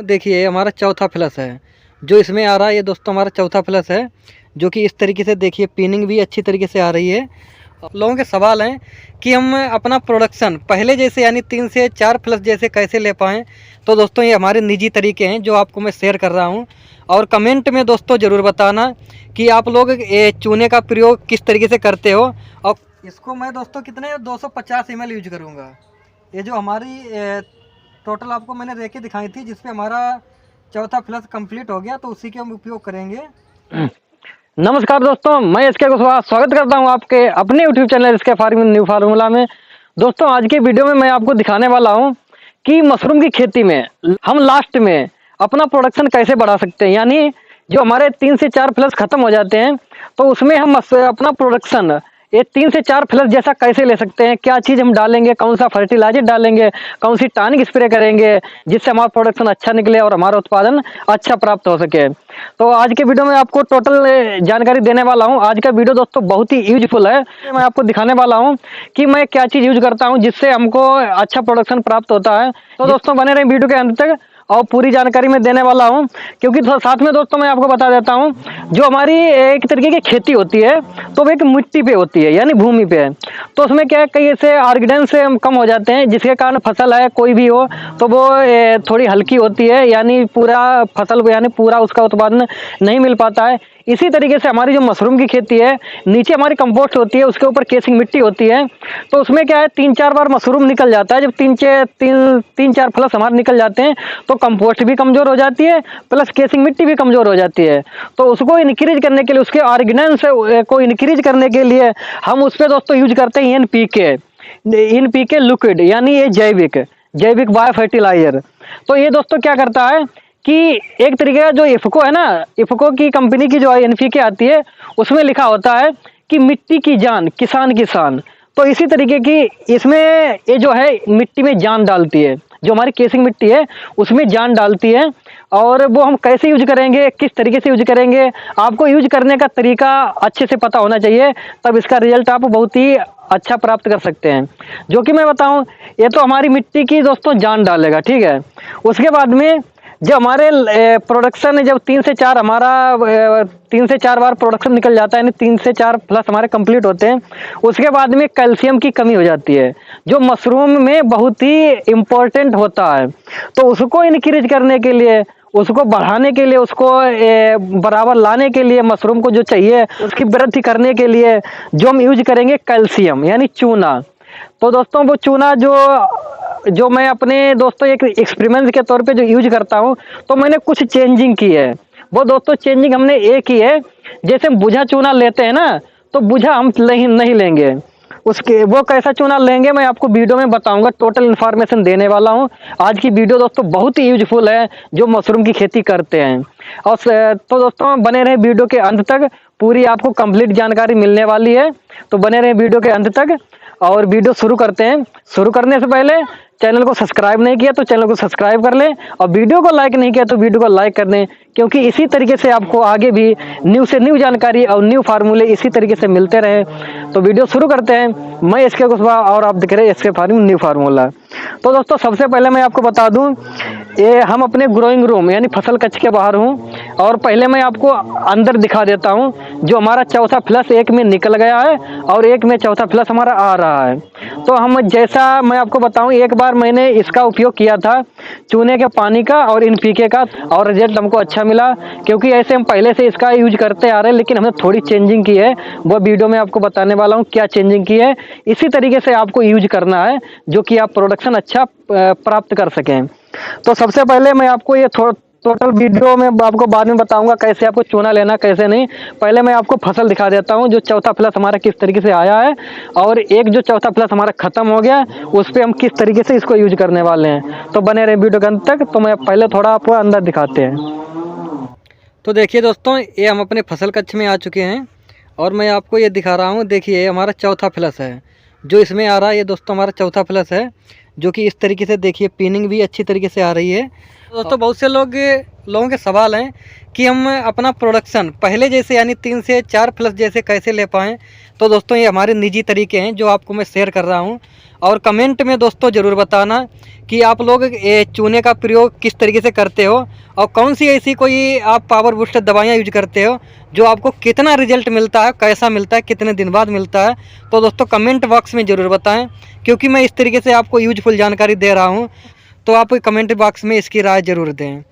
देखिए हमारा चौथा फ्लश है जो इसमें आ रहा है। ये दोस्तों हमारा चौथा फ्लश है जो कि इस तरीके से देखिए पिनिंग भी अच्छी तरीके से आ रही है। लोगों के सवाल हैं कि हम अपना प्रोडक्शन पहले जैसे यानी 3 से 4 फ्लश जैसे कैसे ले पाएँ। तो दोस्तों ये हमारे निजी तरीके हैं जो आपको मैं शेयर कर रहा हूँ। और कमेंट में दोस्तों ज़रूर बताना कि आप लोग ये चूने का प्रयोग किस तरीके से करते हो। और इसको मैं दोस्तों कितने 250 ml यूज करूँगा। ये जो हमारी टोटल आपको मैंने रेके दिखाई थी जिसपे हमारा चौथा फ्लश कंप्लीट हो गया, तो उसी के हम उपयोग करेंगे। नमस्कार दोस्तों, मैं एसके कुशवाहा स्वागत करता हूं आपके अपने YouTube channel SK farming new formula में। दोस्तों आज के वीडियो में मैं आपको दिखाने वाला हूं कि मशरूम की खेती में हम लास्ट में अपना प्रोडक्शन कैसे बढ़ा सकते हैं। यानी जो हमारे 3 से 4 फ्लश खत्म हो जाते हैं तो उसमें हम अपना प्रोडक्शन ये 3 से 4 फ्लश जैसा कैसे ले सकते हैं, क्या चीज़ हम डालेंगे, कौन सा फर्टिलाइजर डालेंगे, कौन सी टॉनिक स्प्रे करेंगे जिससे हमारा प्रोडक्शन अच्छा निकले और हमारा उत्पादन अच्छा प्राप्त हो सके। तो आज के वीडियो में आपको टोटल जानकारी देने वाला हूं। आज का वीडियो दोस्तों बहुत ही यूजफुल है। मैं आपको दिखाने वाला हूं कि मैं क्या चीज़ यूज करता हूं जिससे हमको अच्छा प्रोडक्शन प्राप्त होता है। तो दोस्तों बने रहे वीडियो के अंत तक और पूरी जानकारी मैं देने वाला हूं। क्योंकि साथ में दोस्तों मैं आपको बता देता हूं जो हमारी एक तरीके की खेती होती है तो वो एक मिट्टी पे होती है यानी भूमि पे है। तो उसमें क्या कई ऐसे ऑर्गेनेल्स से कम हो जाते हैं जिसके कारण फसल है कोई भी हो तो वो थोड़ी हल्की होती है, यानी पूरा फसल को यानी पूरा उसका उत्पादन नहीं मिल पाता है। इसी तरीके से हमारी जो मशरूम की खेती है, नीचे हमारी कंपोस्ट होती है, उसके ऊपर केसिंग मिट्टी होती है। तो उसमें क्या है 3-4 बार मशरूम निकल जाता है। जब 3-4 फ्लश हमारे निकल जाते हैं तो कंपोस्ट भी कमज़ोर हो जाती है प्लस केसिंग मिट्टी भी कमज़ोर हो जाती है। तो उसको इनक्रीज करने के लिए, उसके ऑर्गेनेल्स को इनक्रीज करने के लिए हम उस पर दोस्तों यूज करते हैं एनपीके लिक्विड, यानी ये जैविक बायो फर्टिलाइजर। तो ये दोस्तों क्या करता है कि एक तरीके का जो इफको है ना, इफको की कंपनी की जो एनपीके आती है उसमें लिखा होता है कि मिट्टी की जान किसान किसान। तो इसी तरीके की इसमें ये जो है मिट्टी में जान डालती है, जो हमारी केसिंग मिट्टी है उसमें जान डालती है। और वो हम कैसे यूज करेंगे, किस तरीके से यूज करेंगे, आपको यूज करने का तरीका अच्छे से पता होना चाहिए, तब इसका रिजल्ट आप बहुत ही अच्छा प्राप्त कर सकते हैं। जो कि मैं बताऊं, ये तो हमारी मिट्टी की दोस्तों जान डालेगा, ठीक है। उसके बाद में जब हमारे प्रोडक्शन जब 3 से 4 हमारा 3 से 4 बार प्रोडक्शन निकल जाता है, यानी 3 से 4 फ्लश हमारे कंप्लीट होते हैं, उसके बाद में कैल्शियम की कमी हो जाती है जो मशरूम में बहुत ही इम्पोर्टेंट होता है। तो उसको इनक्रीज करने के लिए, उसको बढ़ाने के लिए, उसको बराबर लाने के लिए मशरूम को जो चाहिए उसकी वृद्धि करने के लिए जो हम यूज करेंगे कैल्शियम यानी चूना। तो दोस्तों वो चूना जो मैं अपने दोस्तों एक एक्सपेरिमेंट के तौर पे जो यूज करता हूँ, तो मैंने कुछ चेंजिंग की है। वो दोस्तों चेंजिंग हमने ये की है, जैसे हम बुझा चूना लेते हैं ना, तो बुझा हम नहीं लेंगे। उसके वो कैसा चूना लेंगे मैं आपको वीडियो में बताऊंगा, टोटल इन्फॉर्मेशन देने वाला हूँ। आज की वीडियो दोस्तों बहुत ही यूजफुल है जो मशरूम की खेती करते हैं। और तो दोस्तों बने रहे वीडियो के अंत तक, पूरी आपको कंप्लीट जानकारी मिलने वाली है। तो बने रहे वीडियो के अंत तक और वीडियो शुरू करते हैं। शुरू करने से पहले चैनल को सब्सक्राइब नहीं किया तो चैनल को सब्सक्राइब कर लें, और वीडियो को लाइक नहीं किया तो वीडियो को लाइक कर दें, क्योंकि इसी तरीके से आपको आगे भी न्यू से न्यू जानकारी और न्यू फार्मूले इसी तरीके से मिलते रहे। तो वीडियो शुरू करते हैं। मैं एसके कुशवाहा और आप दिख रहे हैं एसके फार्मिंग न्यू फार्मूला। तो दोस्तों सबसे पहले मैं आपको बता दूं, ये हम अपने ग्रोइंग रूम यानी फसल कक्ष के बाहर हूँ, और पहले मैं आपको अंदर दिखा देता हूँ। जो हमारा चौथा फ्लश एक में निकल गया है और एक में चौथा फ्लश हमारा आ रहा है। तो हम जैसा मैं आपको बताऊं, एक बार मैंने इसका उपयोग किया था चूने के पानी का और एनपीके का, और रिजल्ट हमको अच्छा मिला। क्योंकि ऐसे हम पहले से इसका यूज करते आ रहे हैं, लेकिन हमने थोड़ी चेंजिंग की है, वो वीडियो में आपको बताने वाला हूँ क्या चेंजिंग की है। इसी तरीके से आपको यूज करना है जो कि आप प्रोडक्शन अच्छा प्राप्त कर सकें। तो सबसे पहले मैं आपको ये टोटल वीडियो में आपको बाद में बताऊंगा कैसे आपको चूना लेना कैसे नहीं। पहले मैं आपको फसल दिखा देता हूं जो चौथा फ्लश हमारा किस तरीके से आया है, और एक जो चौथा फ्लश हमारा खत्म हो गया उस पर हम किस तरीके से इसको यूज करने वाले हैं। तो बने रहे वीडियो के अंत तक। तो मैं पहले थोड़ा आपको अंदर दिखाते हैं। तो देखिए दोस्तों ये हम अपने फसल कक्ष में आ चुके हैं और मैं आपको ये दिखा रहा हूँ। देखिए हमारा चौथा फ्लश है जो इसमें आ रहा है। ये दोस्तों हमारा चौथा फ्लश है जो कि इस तरीके से देखिए पिनिंग भी अच्छी तरीके से आ रही है। दोस्तों बहुत से लोग लोगों के सवाल हैं कि हम अपना प्रोडक्शन पहले जैसे यानी 3 से 4 प्लस जैसे कैसे ले पाएँ। तो दोस्तों ये हमारे निजी तरीके हैं जो आपको मैं शेयर कर रहा हूँ। और कमेंट में दोस्तों ज़रूर बताना कि आप लोग ये चूने का प्रयोग किस तरीके से करते हो और कौन सी ऐसी कोई आप पावर बूस्टर दवाइयाँ यूज करते हो जो आपको कितना रिजल्ट मिलता है, कैसा मिलता है, कितने दिन बाद मिलता है। तो दोस्तों कमेंट बॉक्स में ज़रूर बताएं, क्योंकि मैं इस तरीके से आपको यूजफुल जानकारी दे रहा हूँ। तो आप कमेंट बॉक्स में इसकी राय ज़रूर दें।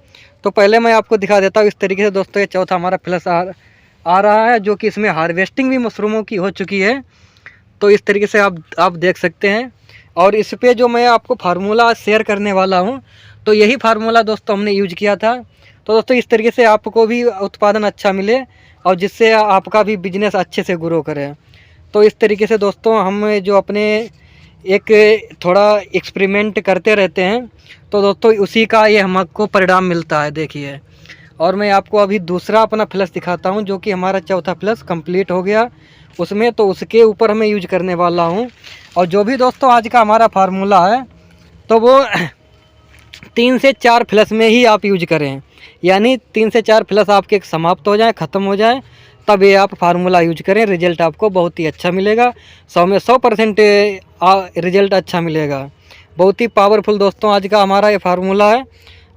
तो पहले मैं आपको दिखा देता हूँ इस तरीके से दोस्तों। ये चौथा हमारा फ्लश आ रहा है, जो कि इसमें हार्वेस्टिंग भी मशरूमों की हो चुकी है। तो इस तरीके से आप देख सकते हैं। और इस पे जो मैं आपको फार्मूला शेयर करने वाला हूँ, तो यही फार्मूला दोस्तों हमने यूज किया था। तो दोस्तों इस तरीके से आपको भी उत्पादन अच्छा मिले और जिससे आपका भी बिजनेस अच्छे से ग्रो करे। तो इस तरीके से दोस्तों हम जो अपने एक थोड़ा एक्सपेरिमेंट करते रहते हैं, तो दोस्तों उसी का ये हमको परिणाम मिलता है, देखिए। और मैं आपको अभी दूसरा अपना फ्लश दिखाता हूँ, जो कि हमारा चौथा फ्लश कंप्लीट हो गया उसमें। तो उसके ऊपर मैं यूज करने वाला हूँ। और जो भी दोस्तों आज का हमारा फार्मूला है, तो वो 3 से 4 फ्लश में ही आप यूज करें। यानी 3 से 4 फ्लश आपके समाप्त हो जाए, ख़त्म हो जाए, तब ये आप फार्मूला यूज करें। रिजल्ट आपको बहुत ही अच्छा मिलेगा, 100 में 100% रिजल्ट अच्छा मिलेगा। बहुत ही पावरफुल दोस्तों आज का हमारा ये फार्मूला है।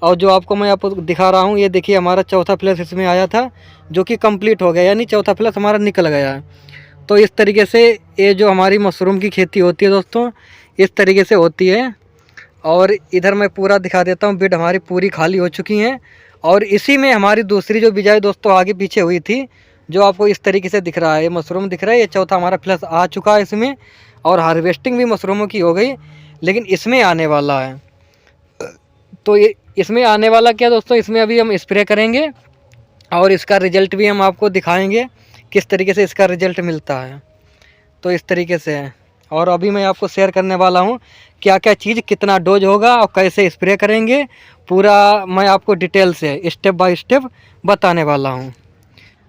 और जो आपको मैं आपको दिखा रहा हूँ, ये देखिए हमारा चौथा फ्लश इसमें आया था, जो कि कंप्लीट हो गया, यानी चौथा फ्लश हमारा निकल गया है। तो इस तरीके से ये जो हमारी मशरूम की खेती होती है दोस्तों, इस तरीके से होती है। और इधर मैं पूरा दिखा देता हूँ, बेड हमारी पूरी खाली हो चुकी हैं। और इसी में हमारी दूसरी जो बिजाई दोस्तों आगे पीछे हुई थी, जो आपको इस तरीके से दिख रहा है, ये मशरूम दिख रहा है। ये चौथा हमारा फ्लश आ चुका है इसमें। और हार्वेस्टिंग भी मशरूमों की हो गई, लेकिन इसमें आने वाला है। तो ये इसमें आने वाला क्या दोस्तों, इसमें अभी हम स्प्रे करेंगे और इसका रिजल्ट भी हम आपको दिखाएंगे किस तरीके से इसका रिजल्ट मिलता है। तो इस तरीके से है। और अभी मैं आपको शेयर करने वाला हूँ क्या क्या चीज़, कितना डोज होगा और कैसे स्प्रे करेंगे, पूरा मैं आपको डिटेल से स्टेप बाय स्टेप बताने वाला हूँ।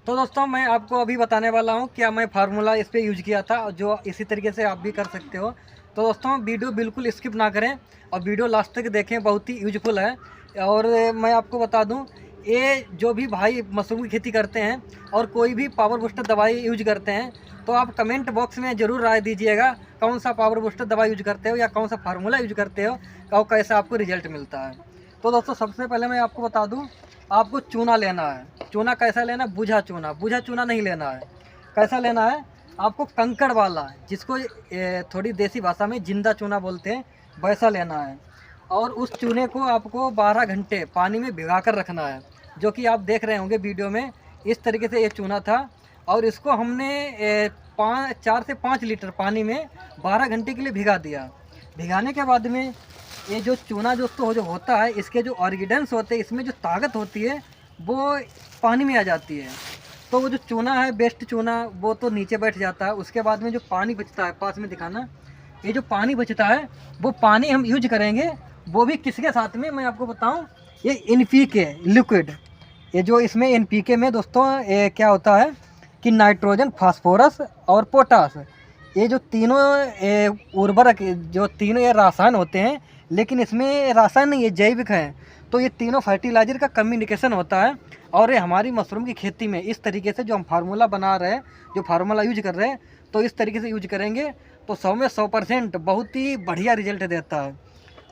तो दोस्तों मैं आपको अभी बताने वाला हूँ क्या मैं फार्मूला इस पर यूज किया था, जो इसी तरीके से आप भी कर सकते हो। तो दोस्तों वीडियो बिल्कुल स्किप ना करें और वीडियो लास्ट तक देखें, बहुत ही यूजफुल है। और मैं आपको बता दूं, ये जो भी भाई मशरूम की खेती करते हैं और कोई भी पावर बूस्टर दवाई यूज करते हैं, तो आप कमेंट बॉक्स में ज़रूर राय दीजिएगा कौन सा पावर बूस्टर दवाई यूज करते हो या कौन सा फार्मूला यूज करते हो और कैसा आपको रिजल्ट मिलता है। तो दोस्तों सबसे पहले मैं आपको बता दूं, आपको चूना लेना है। चूना कैसा लेना है? बुझा चूना। बुझा चूना नहीं लेना है। कैसा लेना है? आपको कंकड़ वाला, जिसको थोड़ी देसी भाषा में जिंदा चूना बोलते हैं, वैसा लेना है। और उस चूने को आपको 12 घंटे पानी में भिगा कर रखना है, जो कि आप देख रहे होंगे वीडियो में। इस तरीके से ये चूना था। और इसको हमने 4 से 5 लीटर पानी में 12 घंटे के लिए भिगा दिया। भिगाने के बाद में ये जो चूना दोस्तों जो होता है, इसके जो ऑर्गेनेल्स होते हैं, इसमें जो ताकत होती है वो पानी में आ जाती है। तो वो जो चूना है, बेस्ट चूना, वो तो नीचे बैठ जाता है। उसके बाद में जो पानी बचता है, पास में दिखाना, ये जो पानी बचता है वो पानी हम यूज करेंगे। वो भी किसके साथ में मैं आपको बताऊं, ये एनपीके लिक्विड। ये जो इसमें एनपीके में दोस्तों क्या होता है कि नाइट्रोजन, फास्फोरस और पोटास, ये जो तीनों उर्वरक, जो तीनों ये रसायन होते हैं, लेकिन इसमें रासायन नहीं, ये जैविक है। तो ये तीनों फर्टिलाइजर का कम्युनिकेशन होता है। और ये हमारी मशरूम की खेती में इस तरीके से जो हम फार्मूला बना रहे हैं, जो फार्मूला यूज कर रहे हैं, तो इस तरीके से यूज करेंगे तो 100 में 100% बहुत ही बढ़िया रिजल्ट देता है।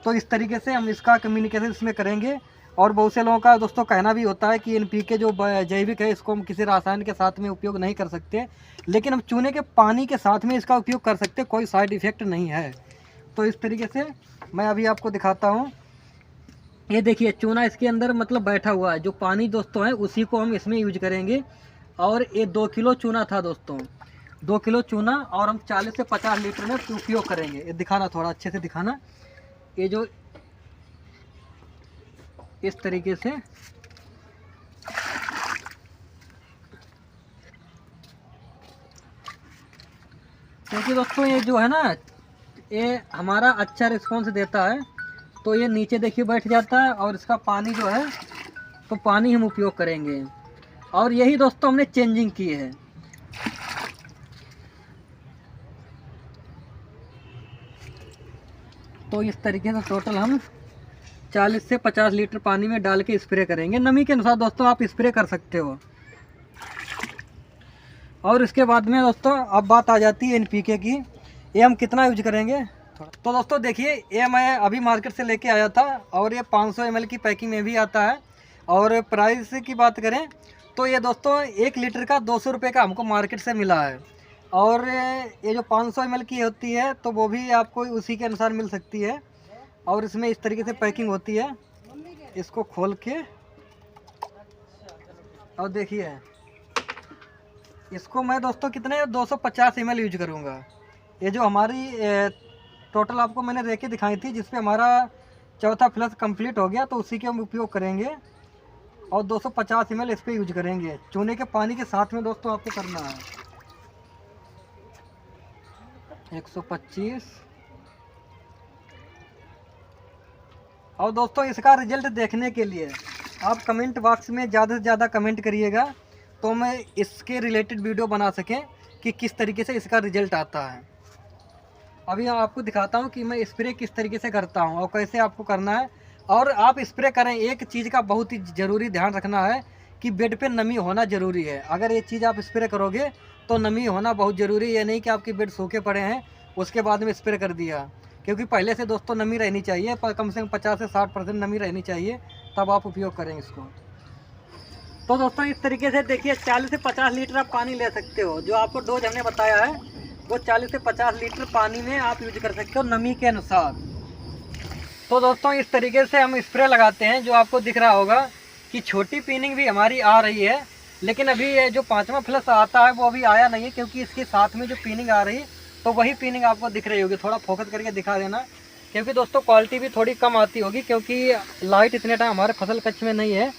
तो इस तरीके से हम इसका कम्युनिकेशन इसमें करेंगे। और बहुत से लोगों का दोस्तों कहना भी होता है कि एनपीके जो जैविक है, इसको हम किसी रासायन के साथ में उपयोग नहीं कर सकते, लेकिन हम चूने के पानी के साथ में इसका उपयोग कर सकते, कोई साइड इफ़ेक्ट नहीं है। तो इस तरीके से मैं अभी आपको दिखाता हूँ। ये देखिए चूना इसके अंदर मतलब बैठा हुआ है। जो पानी दोस्तों है उसी को हम इसमें यूज करेंगे। और ये 2 किलो चूना था दोस्तों, 2 किलो चूना, और हम 40 से 50 लीटर में उपयोग करेंगे। ये दिखाना, थोड़ा अच्छे से दिखाना। ये जो इस तरीके से, क्योंकि दोस्तों ये जो है ना, ये हमारा अच्छा रिस्पॉन्स देता है। तो ये नीचे देखिए बैठ जाता है। और इसका पानी जो है, तो पानी हम उपयोग करेंगे। और यही दोस्तों हमने चेंजिंग की है। तो इस तरीके से टोटल हम 40 से 50 लीटर पानी में डाल के स्प्रे करेंगे। नमी के अनुसार दोस्तों आप स्प्रे कर सकते हो। और इसके बाद में दोस्तों अब बात आ जाती है NPK की। ये हम कितना यूज करेंगे। तो दोस्तों देखिए, ये मैं अभी मार्केट से लेके आया था और ये 500 ml की पैकिंग में भी आता है। और प्राइस की बात करें तो ये दोस्तों 1 लीटर का 200 रुपये का हमको मार्केट से मिला है। और ये जो 500 ml की होती है तो वो भी आपको उसी के अनुसार मिल सकती है। और इसमें इस तरीके से पैकिंग होती है। इसको खोल के और देखिए, इसको मैं दोस्तों कितने 250 ml यूज करूँगा। ये जो हमारी टोटल आपको मैंने रेके दिखाई थी जिसपे हमारा चौथा फ्लश कंप्लीट हो गया, तो उसी के हम उपयोग करेंगे। और 250 ml इस पर यूज करेंगे चूने के पानी के साथ में दोस्तों आपको करना है। 125। और दोस्तों इसका रिजल्ट देखने के लिए आप कमेंट बॉक्स में ज़्यादा से ज़्यादा कमेंट करिएगा, तो मैं इसके रिलेटेड वीडियो बना सकें कि किस तरीके से इसका रिजल्ट आता है। अभी आपको दिखाता हूँ कि मैं स्प्रे किस तरीके से करता हूँ और कैसे आपको करना है। और आप स्प्रे करें, एक चीज़ का बहुत ही ज़रूरी ध्यान रखना है कि बेड पे नमी होना ज़रूरी है। अगर ये चीज़ आप स्प्रे करोगे तो नमी होना बहुत ज़रूरी है। ये नहीं कि आपके बेड सूखे पड़े हैं उसके बाद में स्प्रे कर दिया, क्योंकि पहले से दोस्तों नमी रहनी चाहिए, पर कम से कम 50 से 60% नमी रहनी चाहिए, तब आप उपयोग करें इसको। तो दोस्तों इस तरीके से देखिए 40 से 50 लीटर आप पानी ले सकते हो। जो आपको डोज हमने बताया है वो 40 से 50 लीटर पानी में आप यूज कर सकते हो नमी के अनुसार। तो दोस्तों इस तरीके से हम स्प्रे लगाते हैं। जो आपको दिख रहा होगा कि छोटी पिनिंग भी हमारी आ रही है, लेकिन अभी ये जो 5वां फ्लश आता है वो अभी आया नहीं है, क्योंकि इसके साथ में जो पिनिंग आ रही तो वही पिनिंग आपको दिख रही होगी। थोड़ा फोकस करके दिखा देना, क्योंकि दोस्तों क्वालिटी भी थोड़ी कम आती होगी, क्योंकि लाइट इतने टाइम हमारे फसल कच्छ में नहीं है।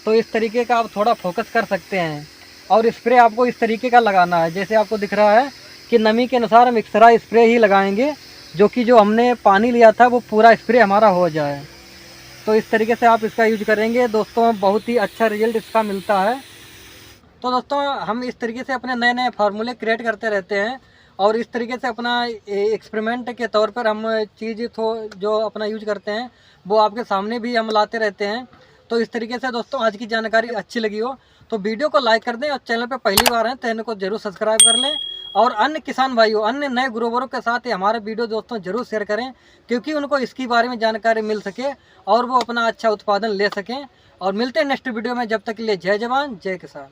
तो इस तरीके का आप थोड़ा फोकस कर सकते हैं। और स्प्रे आपको इस तरीके का लगाना है जैसे आपको दिख रहा है कि नमी के अनुसार हम एक्स्ट्रा स्प्रे ही लगाएंगे, जो कि जो हमने पानी लिया था वो पूरा स्प्रे हमारा हो जाए। तो इस तरीके से आप इसका यूज करेंगे दोस्तों, बहुत ही अच्छा रिजल्ट इसका मिलता है। तो दोस्तों हम इस तरीके से अपने नए नए फार्मूले क्रिएट करते रहते हैं और इस तरीके से अपना एक्सपेरिमेंट के तौर पर हम चीज़ जो अपना यूज करते हैं वो आपके सामने भी हम लाते रहते हैं। तो इस तरीके से दोस्तों आज की जानकारी अच्छी लगी हो तो वीडियो को लाइक कर दें, और चैनल पर पहली बार हैं तो चैनल को जरूर सब्सक्राइब कर लें। और अन्य किसान भाइयों, अन्य नए ग्रोवरों के साथ ये हमारे वीडियो दोस्तों जरूर शेयर करें, क्योंकि उनको इसके बारे में जानकारी मिल सके और वो अपना अच्छा उत्पादन ले सकें। और मिलते हैं नेक्स्ट वीडियो में, जब तक के लिए जय जवान जय किसान।